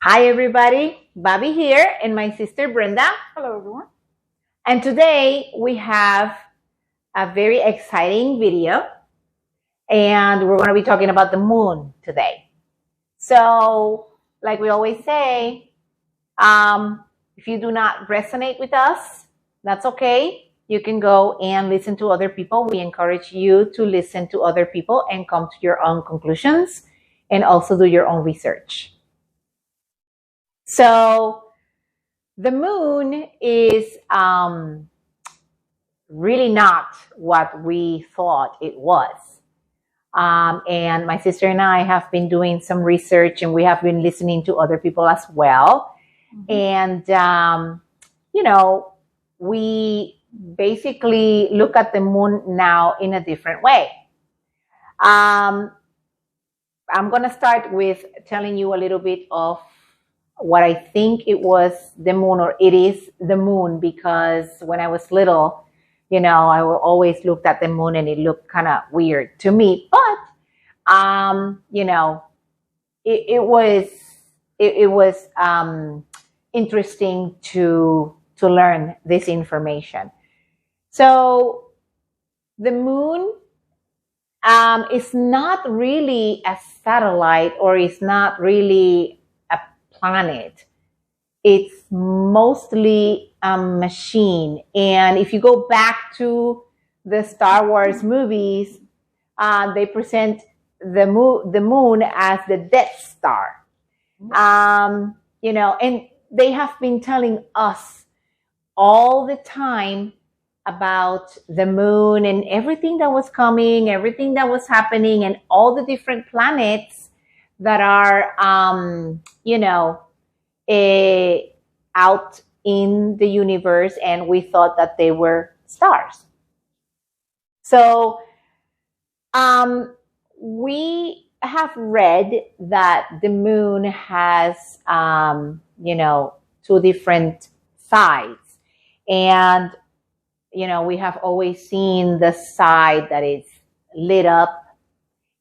Hi, everybody. Bobby here and my sister Brenda. Hello, everyone. And today we have a very exciting video, and we're going to be talking about the moon today. So, like we always say, if you do not resonate with us, that's okay. You can go and listen to other people. We encourage you to listen to other people and come to your own conclusions and also do your own research. So, the moon is really not what we thought it was. And my sister and I have been doing some research, and we have been listening to other people as well. Mm-hmm. And, we basically look at the moon now in a different way. I'm going to start with telling you a little bit of what I think it was the moon, or it is the moon, because when I was little, I always looked at the moon and it looked kind of weird to me. But, it was interesting to learn this information. So the moon is not really a satellite, or is not really a planet. It's mostly a machine. And if you go back to the Star Wars movies, they present the moon as the Death Star. And they have been telling us all the time about the moon and everything that was coming, everything that was happening, and all the different planets that are, out in the universe, and we thought that they were stars. So we have read that the moon has, two different sides. And, we have always seen the side that is lit up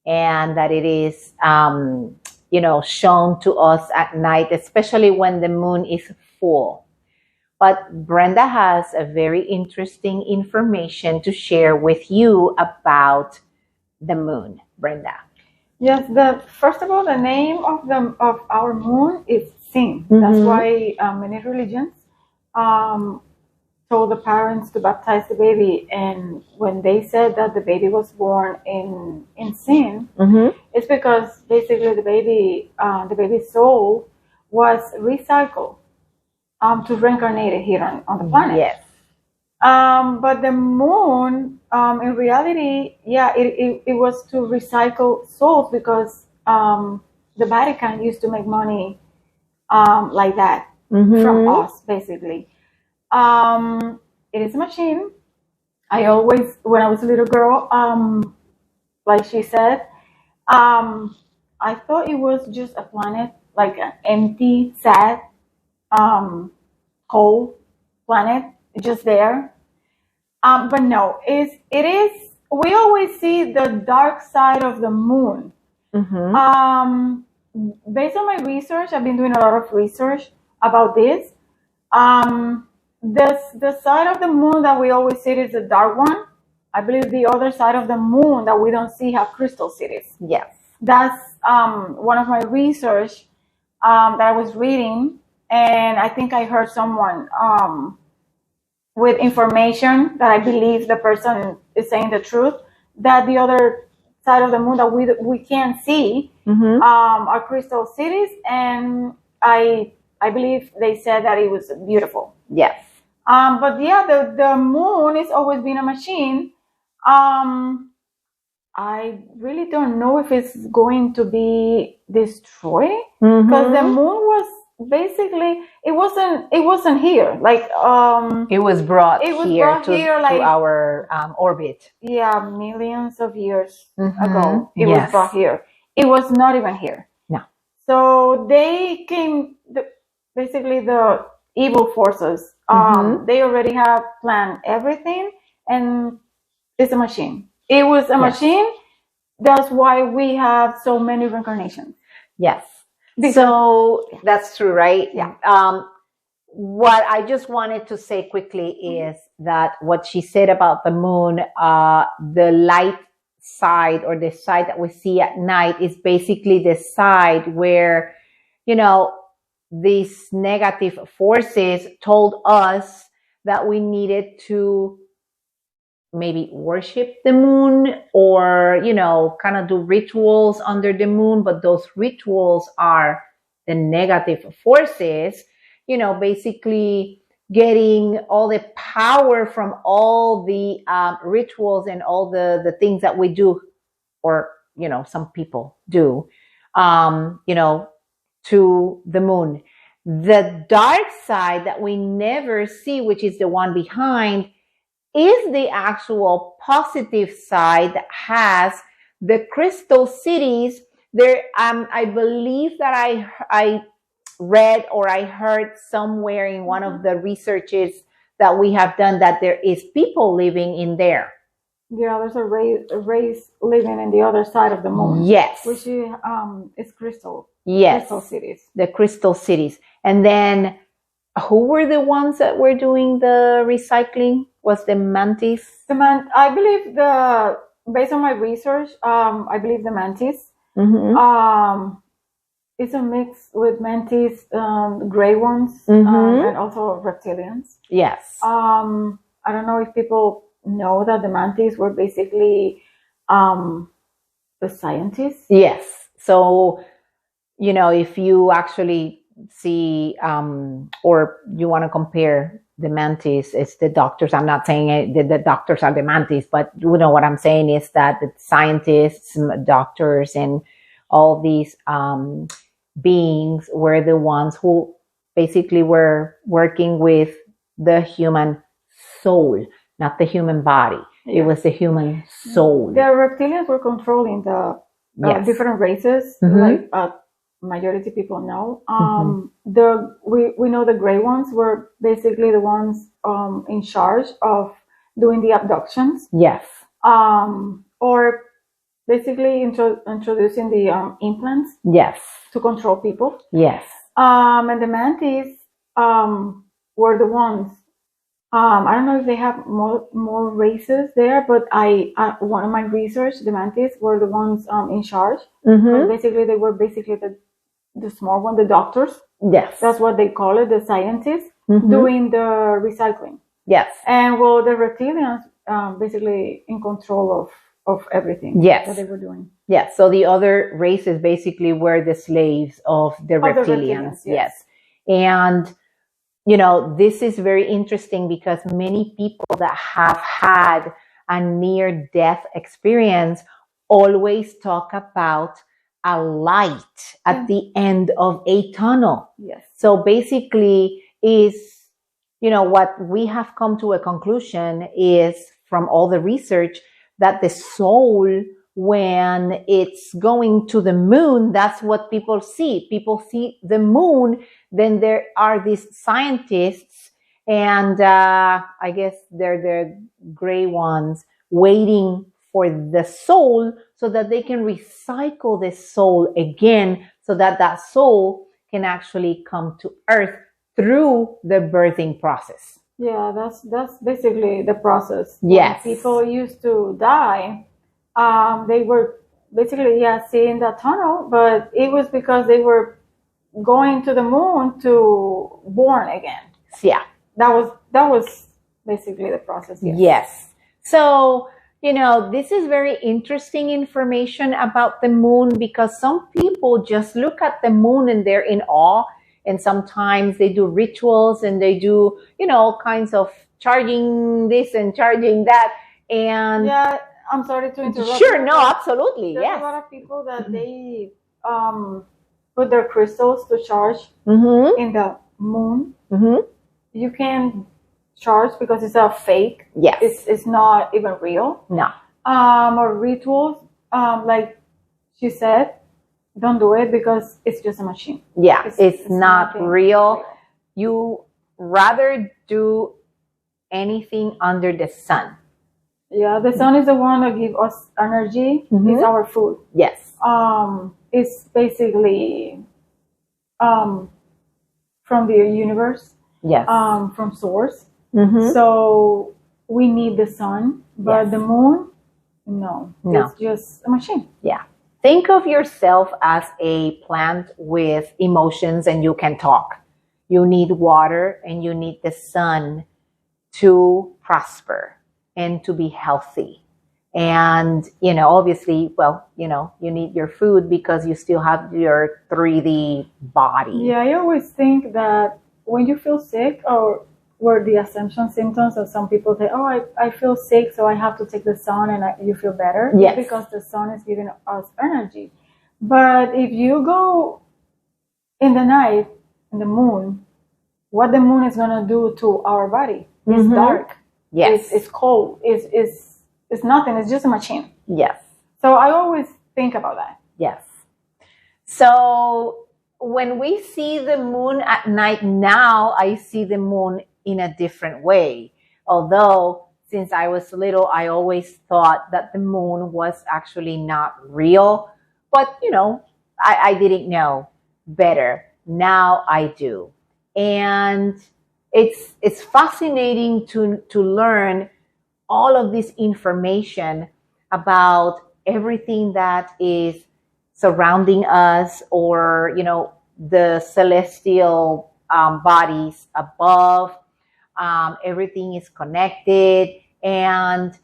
and that it is, shown to us at night, especially when the moon is full. But Brenda has a very interesting information to share with you about the moon. Brenda. Yes, first of all, the name of our moon is Sin. Mm-hmm. That's why many religions told the parents to baptize the baby, and when they said that the baby was born in sin, Mm-hmm. it's because basically the baby's soul was recycled to reincarnate here on the planet. Yes. But the moon, in reality, it was to recycle souls, because the Vatican used to make money like that. Mm-hmm. From us, basically. It is a machine. I always, when I was a little girl, like she said, I thought it was just a planet, like an empty, sad, cold planet, just there. But no, it is. We always see the dark side of the moon. Mm-hmm. Based on my research, I've been doing a lot of research about this. The side of the moon that we always see is the dark one. I believe the other side of the moon that we don't see have crystal cities. Yes. That's one of my research that I was reading, and I think I heard someone with information that I believe the person is saying the truth, that the other side of the moon that we can't see, Mm-hmm. are crystal cities, and I believe they said that it was beautiful. Yes. But yeah, the moon has always been a machine. I really don't know if it's going to be destroyed, Mm-hmm. because the moon was basically, it wasn't here. Like It was brought It was here brought to, here, to like- our orbit. yeah, millions of years Mhm. ago. It Yes. was brought here. It was not even here. No. So they came, basically the evil forces. Mhm. They already have planned everything, and it's a machine. It was a Yes. machine. That's why we have so many reincarnations. Yes. So that's true, right? Yeah. What I just wanted to say quickly is that what she said about the moon, the light side or the side that we see at night is basically the side where, you know, these negative forces told us that we needed to maybe worship the moon or, you know, kind of do rituals under the moon, but those rituals are the negative forces, you know, basically getting all the power from all the rituals and all the things that we do, or, you know, some people do, you know, to the moon. The dark side that we never see, which is the one behind, is the actual positive side that has the crystal cities. There, I believe that I read or I heard somewhere in one of the researches that we have done that there is people living in there. Yeah, there's a race living in the other side of the moon. Yes. Which is crystal. Yes. Crystal cities. The crystal cities. And then who were the ones that were doing the recycling? Was the mantis? I believe based on my research, I believe the mantis. Mm-hmm. It's a mix with mantis, gray ones, Mm-hmm. and also reptilians. Yes. I don't know if people know that the mantis were basically the scientists. Yes. So, you know, if you actually see or you want to compare the mantis, it's the doctors. I'm not saying the doctors are the mantis, but you know what I'm saying is that the scientists, doctors, and all these beings were the ones who basically were working with the human soul, not the human body. Yeah. It was the human soul. The reptilians were controlling the Yes. different races, Mhm. like majority people know. Mhm. We know the gray ones were basically the ones in charge of doing the abductions, Yes. or basically introducing the implants Yes. to control people. Yes. And the mantis were the ones. I don't know if they have more races there, but one of my research, the mantis were the ones in charge. Mhm. Basically, they were basically the small one, the doctors. Yes. That's what they call it, the scientists Mhm. doing the recycling. Yes. And well, the reptilians basically in control of everything. Yes. That they were doing. Yes. So the other races basically were the slaves of the reptilians. Yes. And, you know, this is very interesting because many people that have had a near-death experience always talk about a light at the end of a tunnel. Yes. So basically is, you know, what we have come to a conclusion is from all the research that the soul, when it's going to the moon, that's what people see. People see the moon. Then there are these scientists, and I guess they're the gray ones waiting for the soul so that they can recycle the soul again so that that soul can actually come to earth through the birthing process. Yeah, that's basically the process. Yes. When people used to die, they were basically seeing that tunnel, but it was because they were going to the moon to born again. Yeah. That was basically the process. Yes. Yes. So, you know, this is very interesting information about the moon because some people just look at the moon and they're in awe. And sometimes they do rituals and they do, you know, all kinds of charging this and charging that. And yeah, I'm sorry to interrupt. Sure, no, absolutely. There's yes. a lot of people that they put their crystals to charge in the moon. Mm-hmm. You can charge because it's a fake. Yes. It's not even real. No. Or rituals, like she said, don't do it because it's just a machine. Yeah, it's not real. real. You rather do anything under the sun. Yeah, the sun is the one that gives us energy. Mhm. It's our food. Yes. It's basically um, from the universe, Yes. from source. Mhm. So we need the sun, but Yes. the moon, no, No. it's just a machine. Yeah. Think of yourself as a plant with emotions and you can talk. You need water and you need the sun to prosper and to be healthy. And, obviously, well, you need your food because you still have your 3D body. Yeah, I always think that when you feel sick, or were the assumption symptoms that some people say, oh, I feel sick, so I have to take the sun and you feel better. Yes. Because the sun is giving us energy. But if you go in the night, in the moon, what the moon is going to do to our body is Mhm. dark. Yes. It's cold. It's nothing. It's just a machine. Yes. So I always think about that. Yes. So when we see the moon at night now, I see the moon in a different way. Although since I was little, I always thought that the moon was actually not real. But, I didn't know better. Now I do. And it's fascinating to learn all of this information about everything that is surrounding us, or the celestial bodies above. Everything is connected, and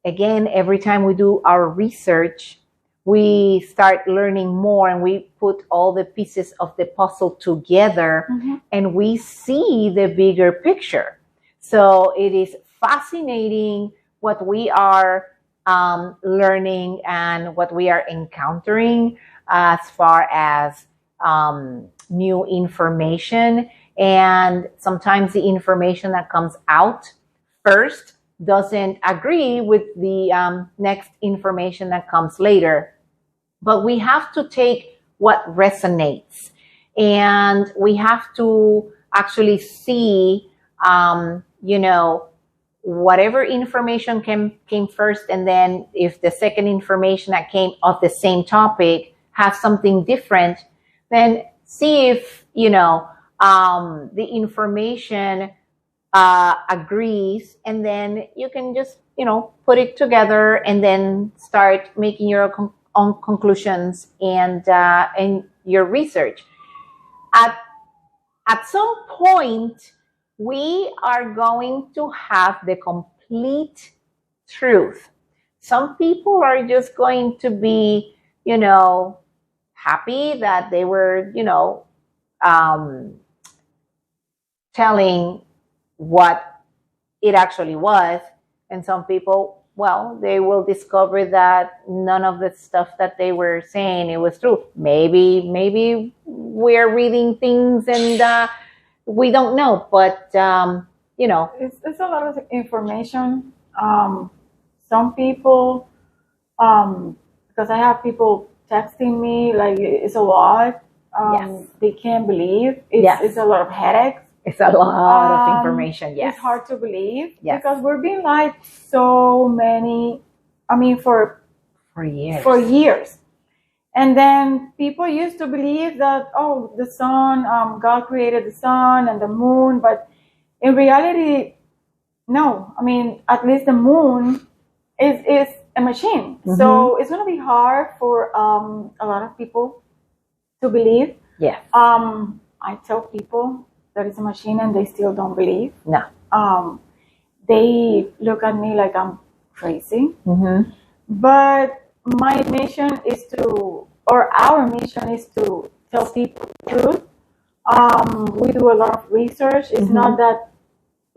again, every time we do our research, we start learning more, and we put all the pieces of the puzzle together, and we see the bigger picture. So it is fascinating what we are learning and what we are encountering as far as new information. And sometimes the information that comes out first doesn't agree with the next information that comes later. But we have to take what resonates, and we have to actually see, whatever information came first, and then if the second information that came of the same topic has something different, then see if the information agrees, and then you can just put it together and then start making your own conclusions and your research. At some point, we are going to have the complete truth. Some people are just going to be, happy that they were, telling what it actually was. And some people, well, they will discover that none of the stuff that they were saying, it was true. Maybe we're reading things and we don't know, but it's a lot of information. Some people, because I have people texting me, like it's a lot. Yes. They can't believe it's a lot of headaches. It's a lot of information. Yes. It's hard to believe. Yes. Because we're being lied so many, for years. And then people used to believe that, the sun, God created the sun and the moon, but in reality, no. At least the moon is a machine. Mm-hmm. So it's going to be hard for a lot of people to believe. Yes. I tell people that it's a machine and they still don't believe. No. They look at me like I'm crazy. Mm-hmm. But my mission is our mission is to tell people the truth. We do a lot of research. It's mm-hmm. not that,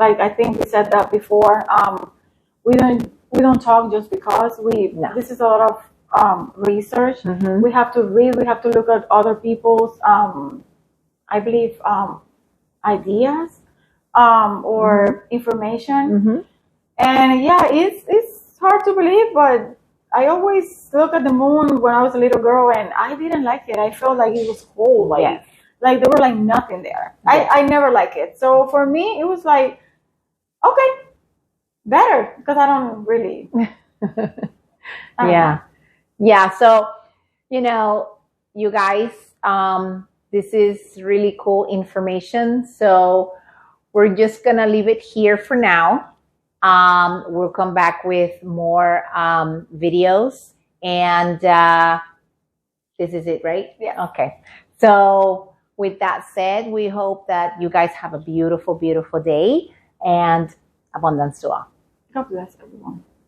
like I think we said that before. We don't talk just because this is a lot of research. Mm-hmm. We have to read. We have to look at other people's, I believe, ideas or mm-hmm. information. Mm-hmm. And yeah, it's hard to believe, but I always look at the moon when I was a little girl, and I didn't like it. I felt like it was cold, like there were like nothing there. Yes. I never liked it. So for me, it was like, okay, better, because I don't really. Yeah. So, you guys, This is really cool information. So we're just going to leave it here for now. We'll come back with more videos. And this is it, right? Yeah. Okay. So with that said, we hope that you guys have a beautiful, beautiful day and abundance to all. God bless everyone.